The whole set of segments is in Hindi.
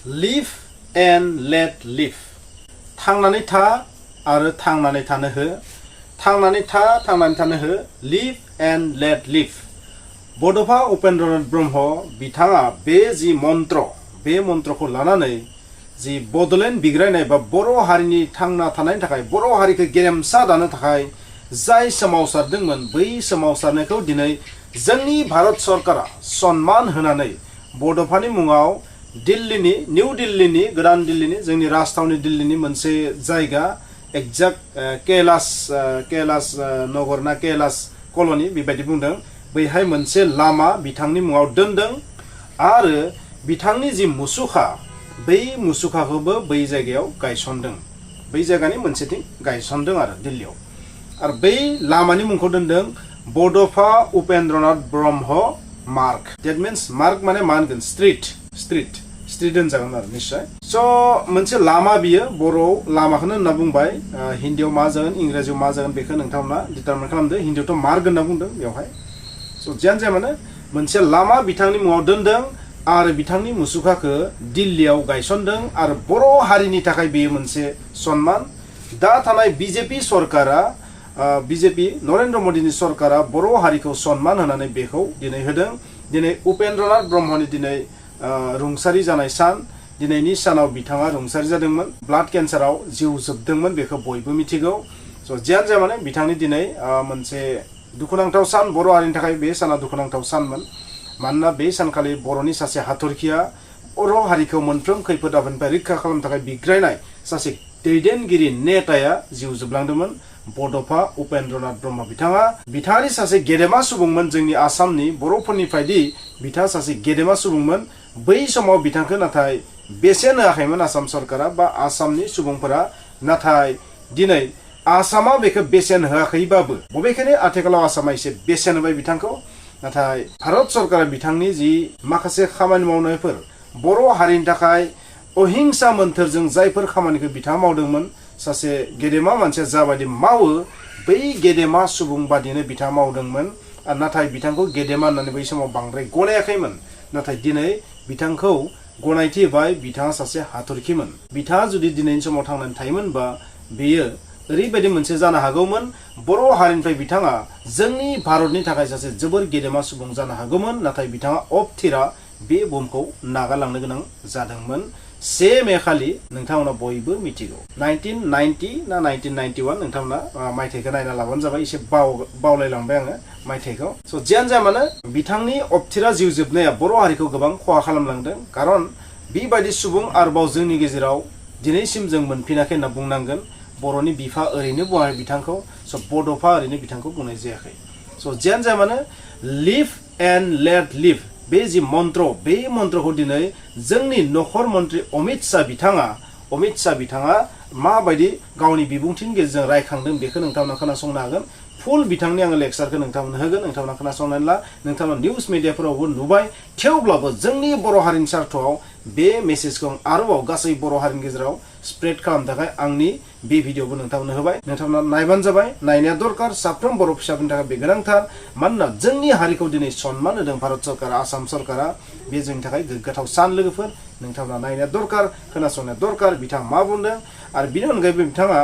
live and let live थांनानै था आरो थांनानै थानो हो थांनानै था थांनानै थानो हो live and let live Bodofa Upendranath Brahma बिथाङा बे जि मन्त्र बे मन्त्रखौ लानानै जि बड'लेण्ड बिग्रायनाय बा बर' हारिनि थांना थानायनि थाखाय बर' हारिखौ गेरेमसा दानो थाखाय जाय सोमावसारदोंमोन बै सोमावसारनायखौ दिनै जोंनि भारत सरकारा सन्मान होनानै बड'फानि मुङाव दिल्लीनि निउ दिल्लीनि गोदान दिल्लीनि जोंनि राजथावनि दिल्लीनि मोनसे जायगा एक्जाक्ट कैलाश नगर ना कैलाश कल'नि बेबायदि बुंदों बैहाय मोनसे लामा बिथांनि मुङाव दोनदों आरो बिथांनि जि मुसुखा बै मुसुखाखौबो बै जायगायाव गायसनदों बै जायगानि मोनसेथिं गायसनदों आरो दिल्लीयाव आरो बै लामानि मुंखौ दोनदों बड'फा उपेन्द्रनाथ ब्रह्म मार्ग डेट मिन्स मार्ग माने मा होनगोन स्ट्रीट होनजागोन आरो निश्चय स' मोनसे लामा बियो बर'आव लामाखौनो होनना बुंबाय हिन्दीयाव मा जागोन इंराजियाव मा जागोन बेखौ नोंथांमोना डिटारमाइन खालामदो हिन्दीयावथ' मार्ग होनना बुंदों बेवहाय स' जियानो जाया मानो मोनसे लामा बिथांनि मुङाव दोनदों आरो बिथांनि मुसुखाखौ दिल्लीयाव गायसनदों आरो बर' हारिनि थाखाय बेयो मोनसे सन्मान दा थानाय बिजेपि सरकारा बिजेपि नरेन्द्र मदिनि सरकारा बर' हारिखौ सन्मान होनानै बेखौ दिनै होदों दिनै उपेन्द्रनाथ ब्रह्मनि दिनै रुंसारि जानाय सान दिनैनि सानाव बिथाङा रुंसारि जादोंमोन ब्लाड केन्साराव जिउ जोबदोंमोन बेखौ बयबो मिथिगौ स' जियानो जाया माने बिथांनि दिनै मोनसे दुखुनांथाव सान बर' हारिनि थाखाय बे साना दुखुनांथाव सानमोन मानोना बे सानखालि बर'नि सासे हाथरखिया बर' हारिखौ मोनफ्रोम खैफोद आफोदनिफ्राय रैखा खालामनो थाखाय बिग्रायनाय सासे दैदेनगिरि नेताया जिउ जोबलांदोंमोन बड'फा उपेन्द्रनाथ ब्रह्म बिथाङानि सासे गेदेमा सुबुंमोन जोंनि आसामनि बर'फोरनिफ्रायदि बिथाङा सासे गेदेमा सुबुंमोन बै समाव बिथांखौ नाथाय बेसेन होआखैमोन आसाम सरकारा बा आसामनि सुबुंफोरा नाथाय दिनै आसामा बेखौ बेसेन होआखैबाबो बबेखानि आथिखालाव आसामा एसे बेसेन होबाय बिथांखौ नाथाय भारत सरकारा बिथांनि जि माखासे खामानि मावनायफोर बर' हारिनि थाखाय अहिंसा मोन्थोरजों जायफोर खामानिखौ बिथाङा मावदोंमोन सासे गेदेमा मानसिया जाबायदि मावो बै गेदेमा सुबुं बादिनो बिथाङा मावदोंमोन नाथाय बिथांखौ गेदेमा होननानै बै समाव बांद्राय गनायाखैमोन नाथाय दिनै बिथांखौ गनायथि होबाय बिथाङा सासे हाथरखिमोन बिथाङा जुदि दिनैनि समाव थांनानै थायोमोनबा बेयो ओरैबायदि मोनसे जानो हागौमोन बर' हारिनिफ्राय बिथाङा जोंनि भारतनि थाखाय सासे जोबोर गेदेमा सुबुं जानो हागौमोन नाथाय बिथाङा अबथिरा बे बुहुमखौ नागारलांनो गोनां जादोंमोन 1 मे खालि नोंथांमोना बयबो मिथिगौ 1990 ना 1991 नोंथांमोना मायथाइखौ नायना लाबानो जाबाय एसे बावलायलांबाय आङो मायथाइखौ स' जियानो जाया मानो बिथांनि अबथिरा जिउ जोबनाया बर' हारिखौ गोबां खहा खालामलांदों खारन बेबायदि सुबुं आरोबाव जोंनि गेजेराव दिनैसिम जों मोनफिनाखै होनना बुंनांगोन बर'नि बिफा ओरैनो बुङाखै बिथांखौ स' बड'फा ओरैनो बिथांखौ बुंनाय जायाखै स' जियानो जाया मानो लिभ एन्ड लेट लिभ बे जि मन्त्र बे मन्त्रखौ दिनै जोंनि नखर मन्त्रि अमित शाह बिथाङा माबायदि गावनि बिबुंथिनि गेजेरजों रायखांदों बेखौ नोंथांमोना खोनासंनो हागोन फुल बिथांनि आङो लेक्सारखौ नोंथांमोननो होगोन नोंथांमोना खोनासंनानै ला नोंथांमोना निउस मिडियाफोरावबो नुबाय थेवब्लाबो जोंनि बर' हारिनि सार्थआव बे मेसेजखौ आरोबाव गासै बर' हारिनि गेजेराव स्प्रेड खालामनो थाखाय आंनि बे भिडिअबो नोंथांमोननो होबाय नोंथांमोना नायबानो जाबाय नायनाया दरकार साफ्रोम बर' फिसाफोरनि थाखाय बे गोनांथार मानोना जोंनि हारिखौ दिनै सन्मान होदों भारत सरकारा आसाम सरकारा बे जोंनि थाखाय गोग्गाथाव सान लोगोफोर नोंथांमोना नायनाया दरकार खोनासंनाया दरकार बिथाङा मा बुंदों आरो बिनि अनगायैबो बिथाङा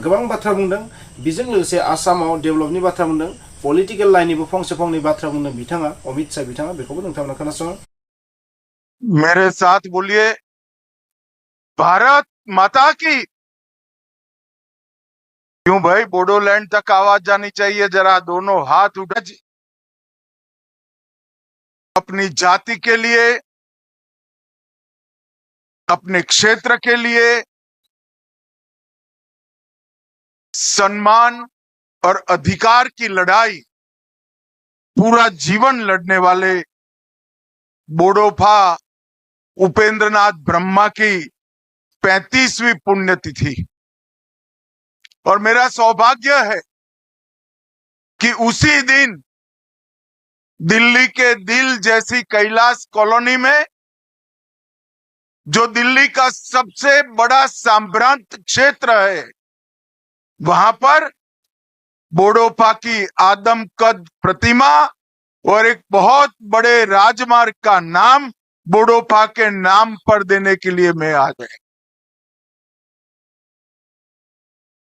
गोबां बाथ्रा बुंदों बेजों लोगोसे आसामाव डेभेलपनि बाथ्रा बुंदों पलिटिकेल लाइननिबो फंसे बाथ्रा बुंदों बिथाङा अमित शाह बिथाङा बेखौबो नोंथांमोना खोनासं मेरे साथ बोलिए भारत माता की। क्यों भाई बोडोलैंड तक आवाज जानी चाहिए जरा दोनों हाथ उठा अपनी जाति के लिए अपने क्षेत्र के लिए सम्मान और अधिकार की लड़ाई पूरा जीवन लड़ने वाले बोडोफा उपेंद्रनाथ ब्रह्मा की 35वीं पुण्यतिथि और मेरा सौभाग्य है कि उसी दिन दिल्ली के दिल जैसी कैलाश कॉलोनी में जो दिल्ली का सबसे बड़ा संभ्रांत क्षेत्र है वहां पर बोडोफा की आदमकद प्रतिमा और एक बहुत बड़े राजमार्ग का नाम बोडोफा के नाम पर देने के लिए मैं आ गए।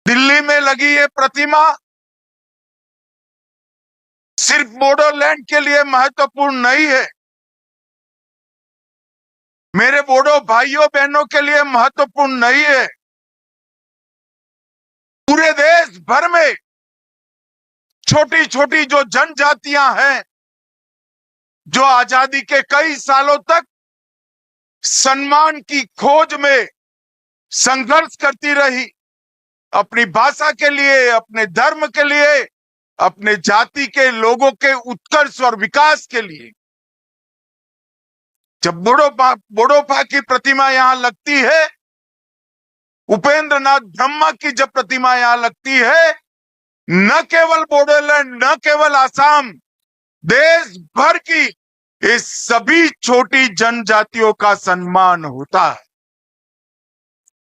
दिल्ली में लगी ये प्रतिमा सिर्फ बोडोलैंड के लिए महत्वपूर्ण नहीं है, मेरे बोडो भाइयों बहनों के लिए महत्वपूर्ण नहीं है। पूरे देश भर में छोटी छोटी जो जनजातियां हैं, जो आजादी के कई सालों तक सम्मान की खोज में संघर्ष करती रही, अपनी भाषा के लिए, अपने धर्म के लिए, अपने जाति के लोगों के उत्कर्ष और विकास के लिए, जब बोडोफा की प्रतिमा यहां लगती है, उपेंद्र नाथ ब्रह्मा की जब प्रतिमा यहां लगती है, न केवल बोडोलैंड, न केवल आसाम, देश भर की इस सभी छोटी जनजातियों का सम्मान होता है।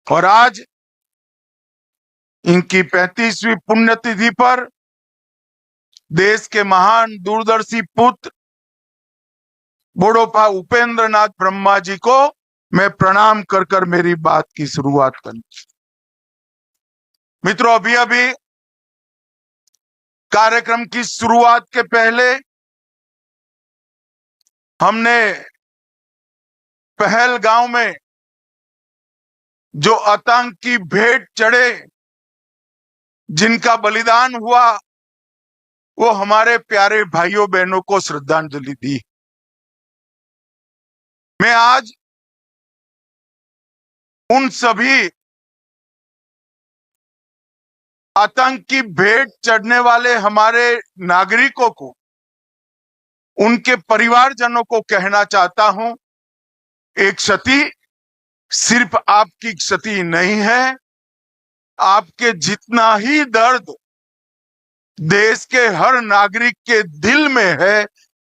और आज इनकी 35वीं पुण्यतिथि पर देश के महान दूरदर्शी पुत्र बोडोफा उपेंद्र नाथ ब्रह्मा जी को मैं प्रणाम कर कर मेरी बात की शुरुआत करूं। मित्रों, अभी अभी कार्यक्रम की शुरुआत के पहले हमने पहलगांव में जो आतंकी भेंट चढ़े, जिनका बलिदान हुआ, वो हमारे प्यारे भाइयों बहनों को श्रद्धांजलि दी। मैं आज उन सभी आतंकी भेंट चढ़ने वाले हमारे नागरिकों को, उनके परिवारजनों को कहना चाहता हूं, एक क्षति सिर्फ आपकी क्षति नहीं है, आपके जितना ही दर्द देश के हर नागरिक के दिल में है,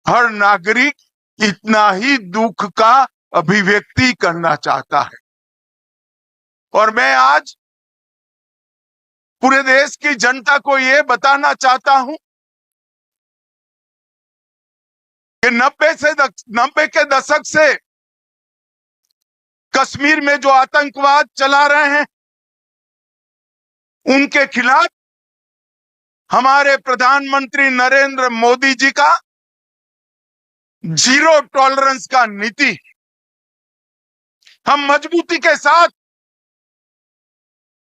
हर नागरिक इतना ही दुख का अभिव्यक्ति करना चाहता है। और मैं आज पूरे देश की जनता को यह बताना चाहता हूं कि 90 के दशक से कश्मीर में जो आतंकवाद चला रहे हैं, उनके खिलाफ हमारे प्रधानमंत्री नरेंद्र मोदी जी का जीरो टॉलरेंस का नीति, हम मजबूती के साथ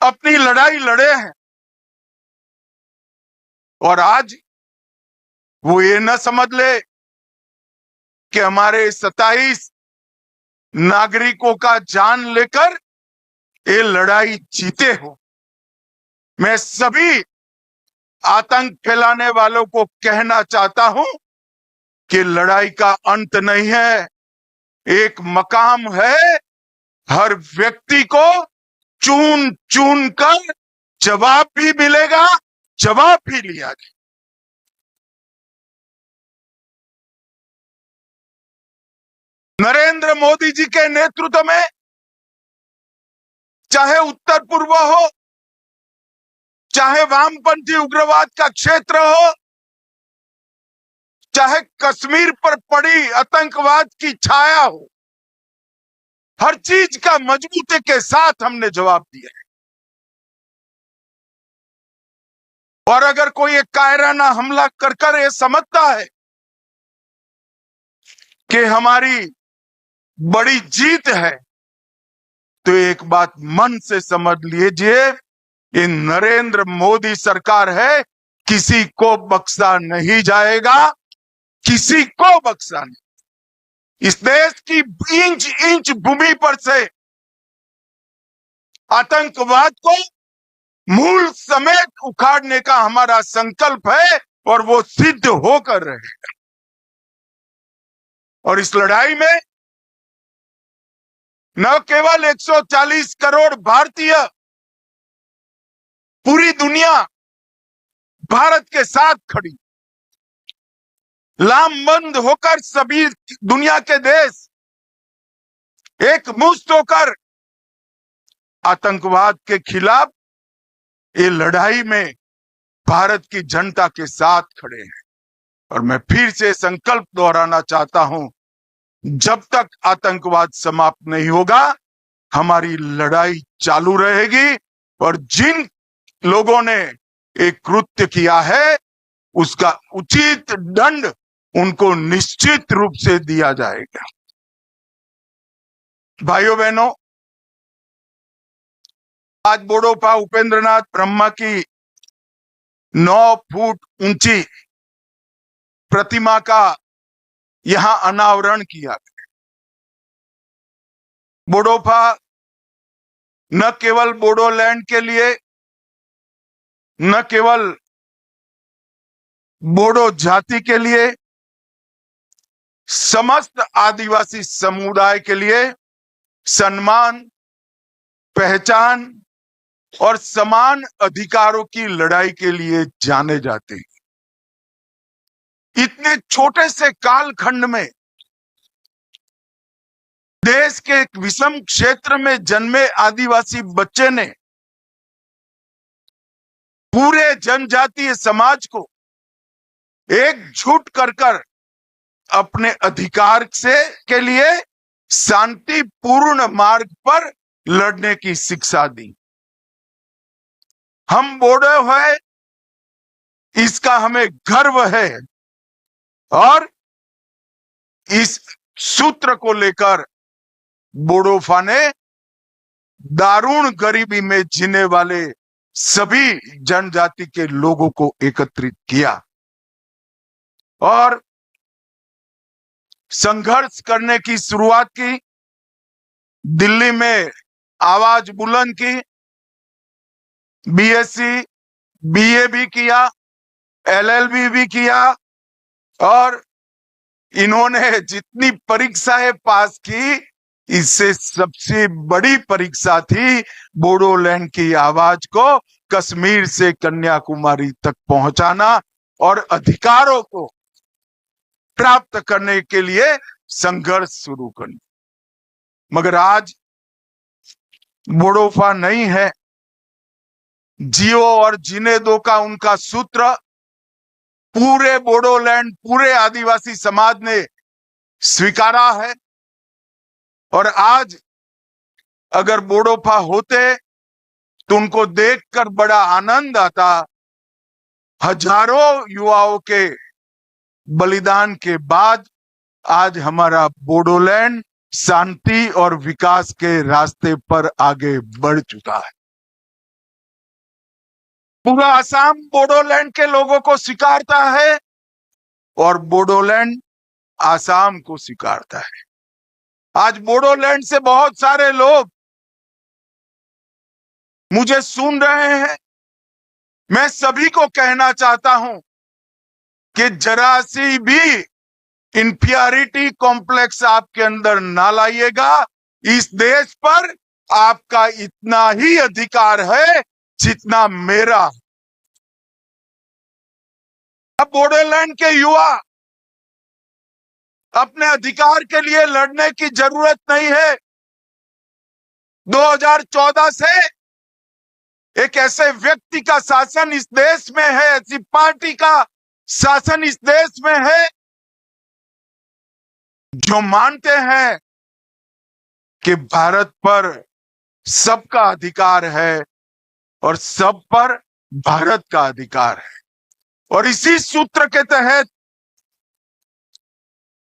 अपनी लड़ाई लड़े हैं। और आज वो ये न समझ ले कि हमारे 27 नागरिकों का जान लेकर ये लड़ाई जीते हो। मैं सभी आतंक फैलाने वालों को कहना चाहता हूं कि लड़ाई का अंत नहीं है, एक मकाम है। हर व्यक्ति को चुन चुन कर जवाब भी मिलेगा, जवाब भी लिया जाए। नरेंद्र मोदी जी के नेतृत्व में चाहे उत्तर पूर्व हो, चाहे वामपंथी उग्रवाद का क्षेत्र हो, चाहे कश्मीर पर पड़ी आतंकवाद की छाया हो, हर चीज का मजबूती के साथ हमने जवाब दिया है। और अगर कोई एक कायराना हमला कर कर ये समझता है कि हमारी बड़ी जीत है, तो एक बात मन से समझ लीजिए, ये नरेंद्र मोदी सरकार है, किसी को बख्शा नहीं जाएगा, किसी को बख्शा नहीं। इस देश की इंच इंच भूमि पर से आतंकवाद को मूल समेत उखाड़ने का हमारा संकल्प है और वो सिद्ध होकर रहेगा। और इस लड़ाई में न केवल 140 करोड़ भारतीय, पूरी दुनिया भारत के साथ खड़ी, लामबंद होकर सभी दुनिया के देश एक मुश्त होकर आतंकवाद के खिलाफ ये लड़ाई में भारत की जनता के साथ खड़े हैं। और मैं फिर से संकल्प दोहराना चाहता हूं जब तक आतंकवाद समाप्त नहीं होगा हमारी लड़ाई चालू रहेगी और जिन लोगों ने एक कृत्य किया है उसका उचित दंड उनको निश्चित रूप से दिया जाएगा। भाइयों बहनों, आज बोडोफा उपेंद्रनाथ ब्रह्मा की 9 फुट ऊंची प्रतिमा का यहां अनावरण किया गया। बोडोफा न केवल बोडोलैंड के लिए, न केवल बोडो जाति के लिए, समस्त आदिवासी समुदाय के लिए सम्मान, पहचान और समान अधिकारों की लड़ाई के लिए जाने जाते हैं। इतने छोटे से कालखंड में देश के एक विषम क्षेत्र में जन्मे आदिवासी बच्चे ने पूरे जनजातीय समाज को एकजुट कर अपने अधिकार से के लिए शांतिपूर्ण मार्ग पर लड़ने की शिक्षा दी। हम बोडो है, इसका हमें गर्व है और इस सूत्र को लेकर बोडोफा ने दारुण गरीबी में जीने वाले सभी जनजाति के लोगों को एकत्रित किया और संघर्ष करने की शुरुआत की। दिल्ली में आवाज बुलंद की, बीएससी, बीए भी किया, एलएलबी भी किया और इन्होंने जितनी परीक्षाएं पास की, इससे सबसे बड़ी परीक्षा थी बोडोलैंड की आवाज को कश्मीर से कन्याकुमारी तक पहुंचाना और अधिकारों को प्राप्त करने के लिए संघर्ष शुरू करना। मगर आज बोडोफा नहीं है, जियो और जीने दो का उनका सूत्र पूरे बोडोलैंड, पूरे आदिवासी समाज ने स्वीकारा है। और आज अगर बोडोफा होते तो उनको देखकर बड़ा आनंद आता। हजारों युवाओं के बलिदान के बाद आज हमारा बोडोलैंड शांति और विकास के रास्ते पर आगे बढ़ चुका है। पूरा असम बोडोलैंड के लोगों को स्वीकारता है और बोडोलैंड असम को स्वीकारता है। आज बोडोलैंड से बहुत सारे लोग मुझे सुन रहे हैं। मैं सभी को कहना चाहता हूं कि जरा सी भी इंफीरियरिटी कॉम्प्लेक्स आपके अंदर ना लाइएगा। इस देश पर आपका इतना ही अधिकार है जितना मेरा। अब बोडोलैंड के युवा अपने अधिकार के लिए लड़ने की जरूरत नहीं है। 2014 से एक ऐसे व्यक्ति का शासन इस देश में है, ऐसी पार्टी का शासन इस देश में है जो मानते हैं कि भारत पर सबका अधिकार है और सब पर भारत का अधिकार है। और इसी सूत्र के तहत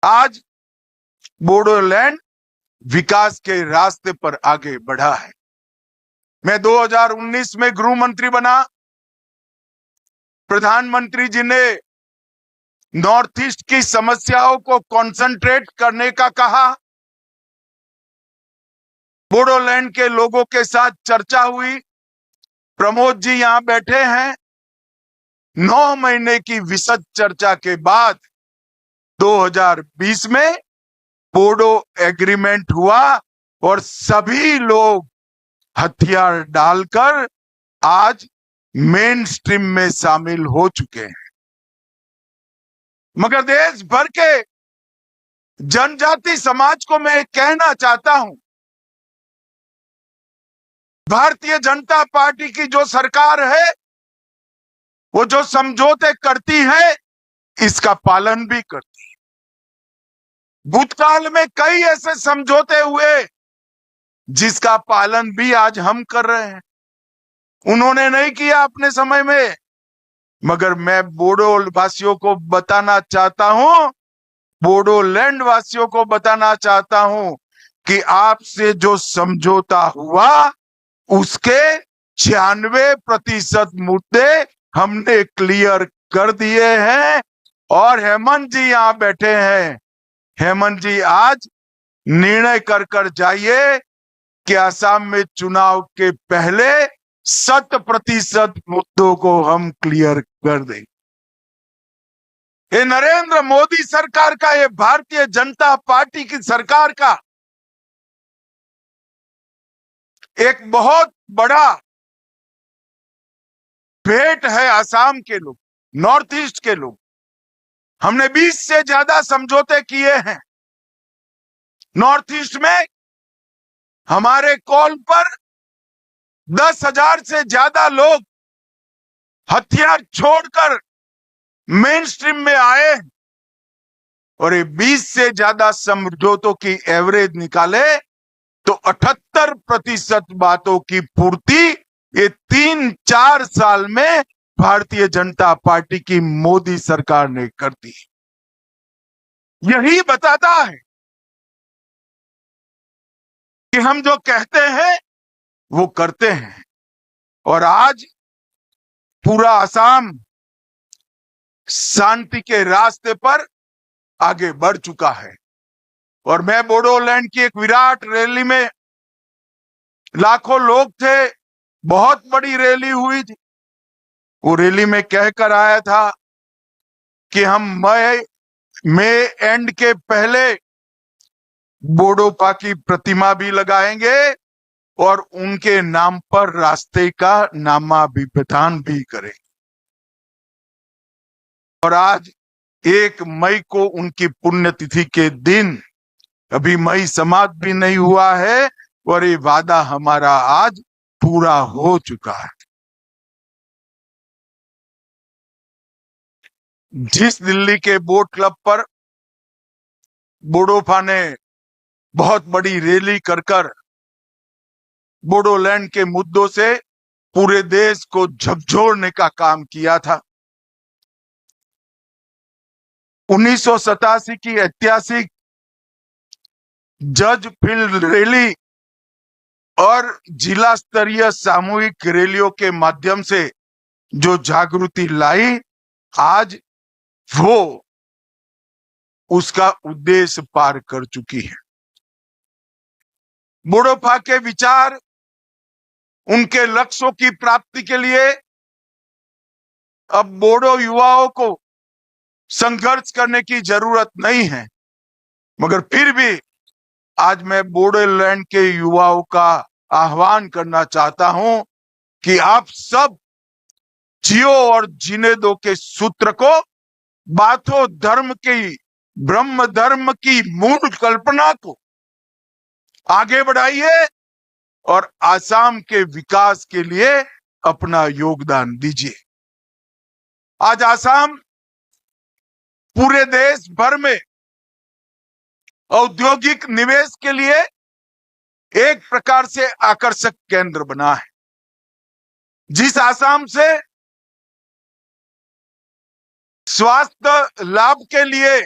आज बोडोलैंड विकास के रास्ते पर आगे बढ़ा है। मैं 2019 में गृह मंत्री बना। प्रधानमंत्री जी ने नॉर्थ ईस्ट की समस्याओं को कंसंट्रेट करने का कहा। बोडोलैंड के लोगों के साथ चर्चा हुई। प्रमोद जी यहां बैठे हैं। 9 महीने की विशद चर्चा के बाद 2020 में बोडो एग्रीमेंट हुआ और सभी लोग हथियार डालकर आज मेन स्ट्रीम में शामिल हो चुके हैं। मगर देश भर के जनजाति समाज को मैं कहना चाहता हूं, भारतीय जनता पार्टी की जो सरकार है वो जो समझौते करती है इसका पालन भी करती है। भूतकाल में कई ऐसे समझौते हुए जिसका पालन भी आज हम कर रहे हैं। उन्होंने नहीं किया अपने समय में, मगर मैं बोडो वासियों को बताना चाहता हूं, बोडोलैंड वासियों को बताना चाहता हूं कि आपसे जो समझौता हुआ उसके 96% मुद्दे हमने क्लियर कर दिए हैं। और हेमंत जी यहां बैठे हैं। हेमंत जी आज निर्णय कर जाइए कि असम में चुनाव के पहले 100% मुद्दों को हम क्लियर कर देंगे। ये नरेंद्र मोदी सरकार का, ये भारतीय जनता पार्टी की सरकार का एक बहुत बड़ा भेंट है असम के लोग, नॉर्थ ईस्ट के लोग। हमने 20 से ज्यादा समझौते किए हैं। नॉर्थ ईस्ट में हमारे कॉल पर 10,000 से ज्यादा लोग हथियार छोड़कर मेन स्ट्रीम में आए और ये 20 से ज्यादा समझौतों की एवरेज निकाले तो 78% बातों की पूर्ति ये 3-4 साल में भारतीय जनता पार्टी की मोदी सरकार ने कर दी। यही बताता है कि हम जो कहते हैं वो करते हैं। और आज पूरा असम शांति के रास्ते पर आगे बढ़ चुका है। और मैं बोडोलैंड की एक विराट रैली में, लाखों लोग थे, बहुत बड़ी रैली हुई थी। वो रैली में कहकर आया था कि हम मई एंड के पहले बोडोपा की प्रतिमा भी लगाएंगे और उनके नाम पर रास्ते का नामाभिधान भी करेंगे। और आज 1 मई को उनकी पुण्यतिथि के दिन, अभी मई समाप्त भी नहीं हुआ है और ये वादा हमारा आज पूरा हो चुका है। जिस दिल्ली के बोट क्लब पर बोडोपा ने बहुत बड़ी रैली कर बोडोलैंड के मुद्दों से पूरे देश को झकझोरने का काम किया था। 1987 की ऐतिहासिक जज फील्ड रैली और जिला स्तरीय सामूहिक रैलियों के माध्यम से जो जागृति लाई, आज वो उसका उद्देश्य पार कर चुकी है। बोडोपा के विचार, उनके लक्ष्यों की प्राप्ति के लिए अब बोडो युवाओं को संघर्ष करने की जरूरत नहीं है। मगर फिर भी आज मैं बोडोलैंड के युवाओं का आह्वान करना चाहता हूं कि आप सब जियो और जीने दो के सूत्र को, बाथो धर्म की, ब्रह्म धर्म की मूल कल्पना को आगे बढ़ाइए और आसाम के विकास के लिए अपना योगदान दीजिए। आज आसाम पूरे देश भर में औद्योगिक निवेश के लिए एक प्रकार से आकर्षक केंद्र बना है। जिस आसाम से स्वास्थ्य लाभ के लिए,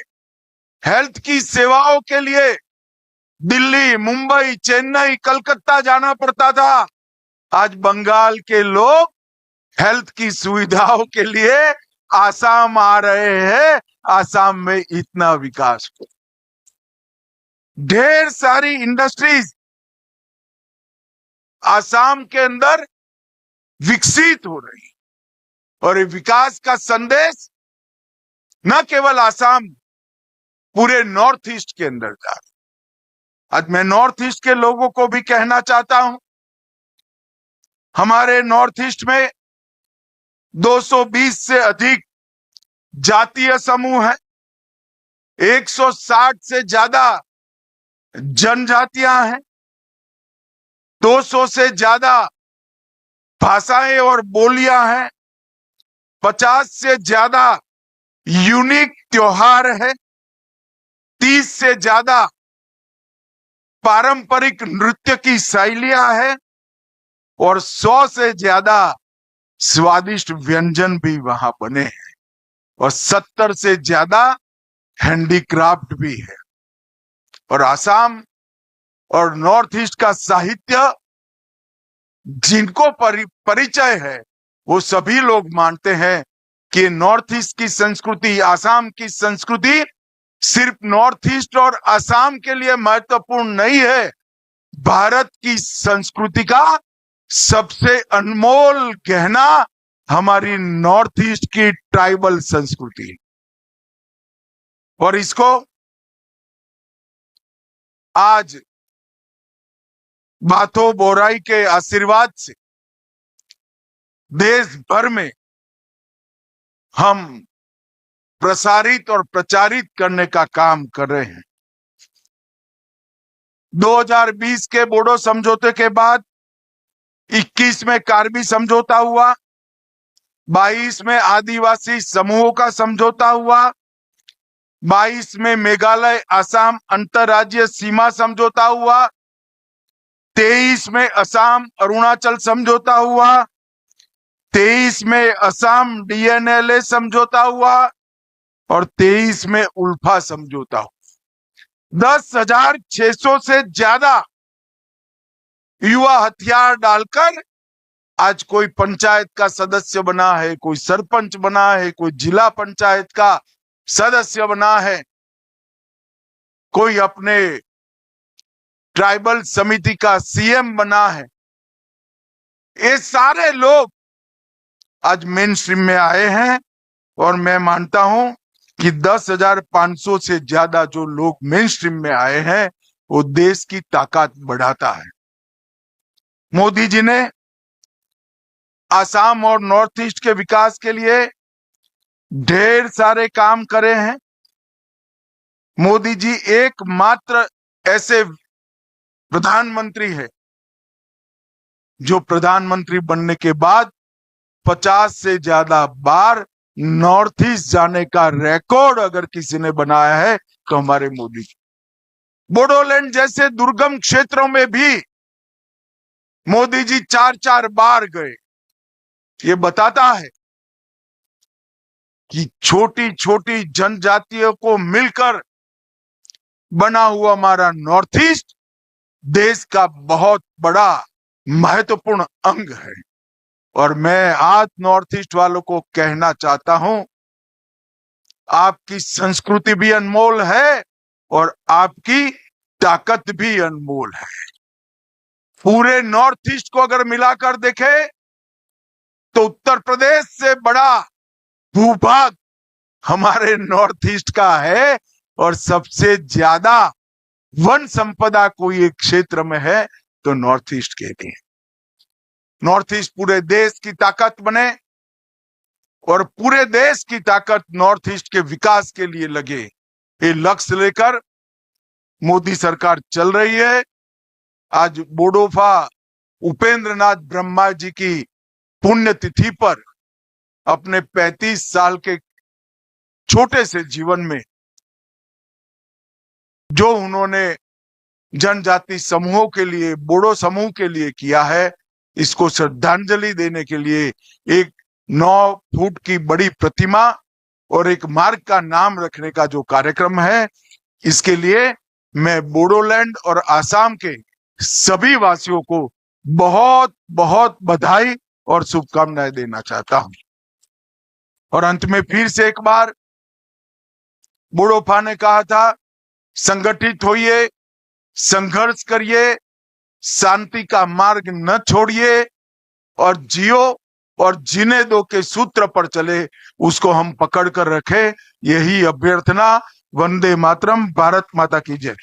हेल्थ की सेवाओं के लिए दिल्ली, मुंबई, चेन्नई, कलकत्ता जाना पड़ता था, आज बंगाल के लोग हेल्थ की सुविधाओं के लिए आसाम आ रहे हैं। आसाम में इतना विकास हो, ढेर सारी इंडस्ट्रीज आसाम के अंदर विकसित हो रही और ये विकास का संदेश न केवल आसाम, पूरे नॉर्थ ईस्ट के अंदर जा रहा है। आज मैं नॉर्थ ईस्ट के लोगों को भी कहना चाहता हूं, हमारे नॉर्थ ईस्ट में 220 से अधिक जातीय समूह हैं, 160 से ज्यादा जनजातियां हैं, 200 से ज्यादा भाषाएं और बोलियां हैं, 50 से ज्यादा यूनिक त्योहार है, 30 से ज्यादा पारंपरिक नृत्य की शैलियां हैं और 100 से ज्यादा स्वादिष्ट व्यंजन भी वहां बने हैं और 70 से ज्यादा हैंडीक्राफ्ट भी है। और आसाम और नॉर्थ ईस्ट का साहित्य जिनको परिचय है वो सभी लोग मानते हैं कि नॉर्थ ईस्ट की संस्कृति, आसाम की संस्कृति सिर्फ नॉर्थ ईस्ट और आसाम के लिए महत्वपूर्ण नहीं है, भारत की संस्कृति का सबसे अनमोल गहना हमारी नॉर्थ ईस्ट की ट्राइबल संस्कृति। और इसको आज बाथो बोराई के आशीर्वाद से देश भर में हम प्रसारित और प्रचारित करने का काम कर रहे हैं। 2020 के बोडो समझौते के बाद 21 में कार्बी समझौता हुआ, 22 में आदिवासी समूहों का समझौता हुआ, 22 में मेघालय आसाम अंतरराज्यीय सीमा समझौता हुआ, 23 में असम अरुणाचल समझौता हुआ, 23 में असम डीएनएलए समझौता हुआ और 23 में उल्फा समझौता हुआ। 10,600 से ज्यादा युवा हथियार डालकर आज कोई पंचायत का सदस्य बना है, कोई सरपंच बना है, कोई जिला पंचायत का सदस्य बना है, कोई अपने ट्राइबल समिति का सीएम बना है। ये सारे लोग आज मेन स्ट्रीम में आए हैं और मैं मानता हूं कि 10,500 से ज्यादा जो लोग मेन स्ट्रीम में आए हैं वो देश की ताकत बढ़ाता है। मोदी जी ने आसाम और नॉर्थ ईस्ट के विकास के लिए ढेर सारे काम करे हैं। मोदी जी एकमात्र ऐसे प्रधानमंत्री है जो प्रधानमंत्री बनने के बाद 50 से ज्यादा बार नॉर्थ ईस्ट जाने का रिकॉर्ड अगर किसी ने बनाया है तो हमारे मोदी जी। बोडोलैंड जैसे दुर्गम क्षेत्रों में भी मोदी जी 4-4 बार गए। ये बताता है कि छोटी छोटी जनजातियों को मिलकर बना हुआ हमारा नॉर्थ ईस्ट देश का बहुत बड़ा महत्वपूर्ण अंग है। और मैं आज नॉर्थ ईस्ट वालों को कहना चाहता हूं, आपकी संस्कृति भी अनमोल है और आपकी ताकत भी अनमोल है। पूरे नॉर्थ ईस्ट को अगर मिलाकर देखें तो उत्तर प्रदेश से बड़ा भूभाग हमारे नॉर्थ ईस्ट का है और सबसे ज्यादा वन संपदा कोई एक क्षेत्र में है तो नॉर्थ ईस्ट के लिए। नॉर्थ ईस्ट पूरे देश की ताकत बने और पूरे देश की ताकत नॉर्थ ईस्ट के विकास के लिए लगे, ये लक्ष्य लेकर मोदी सरकार चल रही है। आज बोडोफा उपेंद्र नाथ ब्रह्मा जी की पुण्यतिथि पर अपने 35 साल के छोटे से जीवन में जो उन्होंने जनजाति समूहों के लिए, बोडो समूह के लिए किया है, इसको श्रद्धांजलि देने के लिए एक 9 फुट की बड़ी प्रतिमा और एक मार्ग का नाम रखने का जो कार्यक्रम है, इसके लिए मैं बोडोलैंड और आसाम के सभी वासियों को बहुत बहुत बधाई और शुभकामनाएं देना चाहता हूं। और अंत में फिर से एक बार बोडोफा ने कहा था, संगठित होइए, संघर्ष करिए, शांति का मार्ग न छोड़िए और जियो और जीने दो के सूत्र पर चले, उसको हम पकड़ कर रखें। यही अभ्यर्थना। वंदे मातरम। भारत माता की जय।